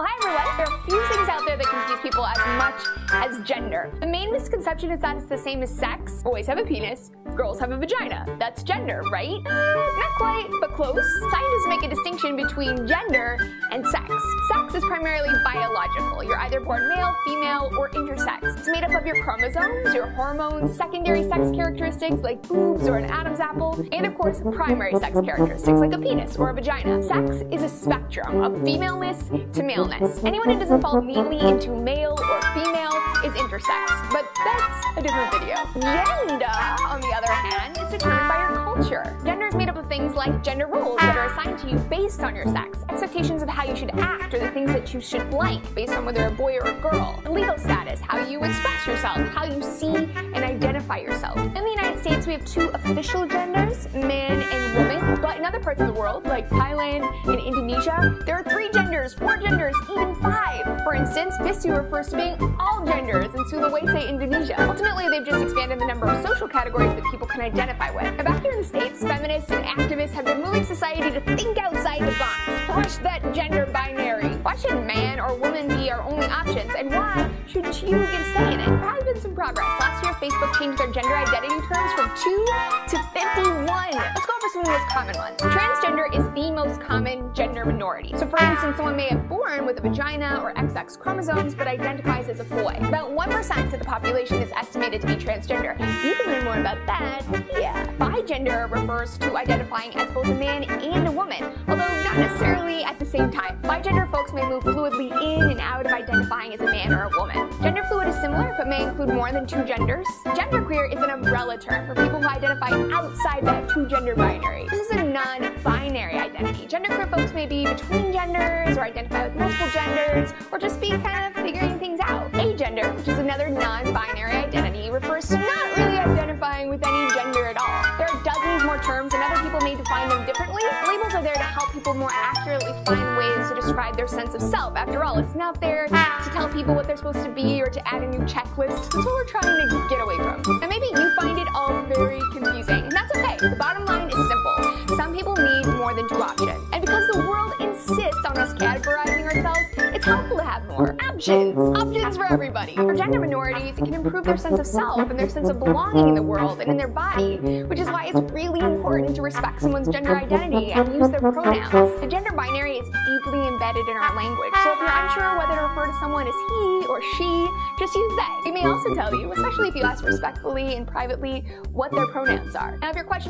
Well, hi everyone! There are a few things out there that confuse people as much as gender. The main misconception is that it's the same as sex. Boys have a penis, girls have a vagina. That's gender, right? Not quite, but close. Scientists make a distinction between gender and sex. Sex is primarily biological. You're either born male, female, or intersex. It's made up of your chromosomes, your hormones, secondary sex characteristics like boobs or an Adam's apple, and of course, primary sex characteristics like a penis or a vagina. Sex is a spectrum of femaleness to maleness. Anyone who doesn't fall neatly into male or female is intersex, but that's a different video. Gender, on the other hand, is determined by your culture. Gender is made up of things like gender roles that are assigned to you based on your sex, expectations of how you should act or the things that you should like based on whether you're a boy or a girl, and legal status, how you express yourself, how you see and identify yourself. In the United States, we have two official genders, man and woman, but in other parts of the world, like Thailand and Indonesia, there are 3 genders, 4 genders, even 5. For instance, Bisu refers to being all genders in Sulawesi, Indonesia. Ultimately, they've just expanded the number of social categories that people can identify with. And back here in the States, feminists and activists have been moving society to think outside the box. Push that gender binary. Why should man or woman be our only options, and why should you get a say in it? There has been some progress. Last year, Facebook changed their gender identity terms from 2 to 51. Let's go over some of the most common ones. Transgender is the most common gender minority. So for instance, someone may have born with a vagina or XX chromosomes, but identifies as a boy. About 1% of the population is estimated to be transgender. You can learn more about that here. Bigender refers to identifying as both a man and a woman, although not necessarily at the same time. Bigender folks may move fluidly in and out of identifying as a man or a woman. Gender fluid is similar, but may include more than 2 genders. Genderqueer is an umbrella term for people who identify outside that 2-gender binary. This is a non-binary identity. Genderqueer folks may be between genders, or identify with multiple genders, or just be kind of figuring things out. Agender, which is another non-binary identity, refers to not really identifying with any gender at all. There are dozens more terms, and other people may define them differently. Labels are there to help people more accurately find ways to describe their sense of self. After all, it's not there to tell people what they're supposed to be or to add a new checklist. That's what we're trying to get away from. And maybe you find it all very confusing, and that's okay. The bottom line is simple. Some people need more than 2 options. And because the world insists on us categorizing ourselves, it's helpful to have more options. Options for everybody. For gender minorities, it can improve their sense of self and their sense of belonging in the world and in their body, which is why it's really important to respect someone's gender identity and use their pronouns. The gender binary is deeply embedded in our language, so if you're unsure whether to refer to someone as he or she, just use they. It may also tell you, especially if you ask respectfully and privately, what their pronouns are. Now, if you're questioning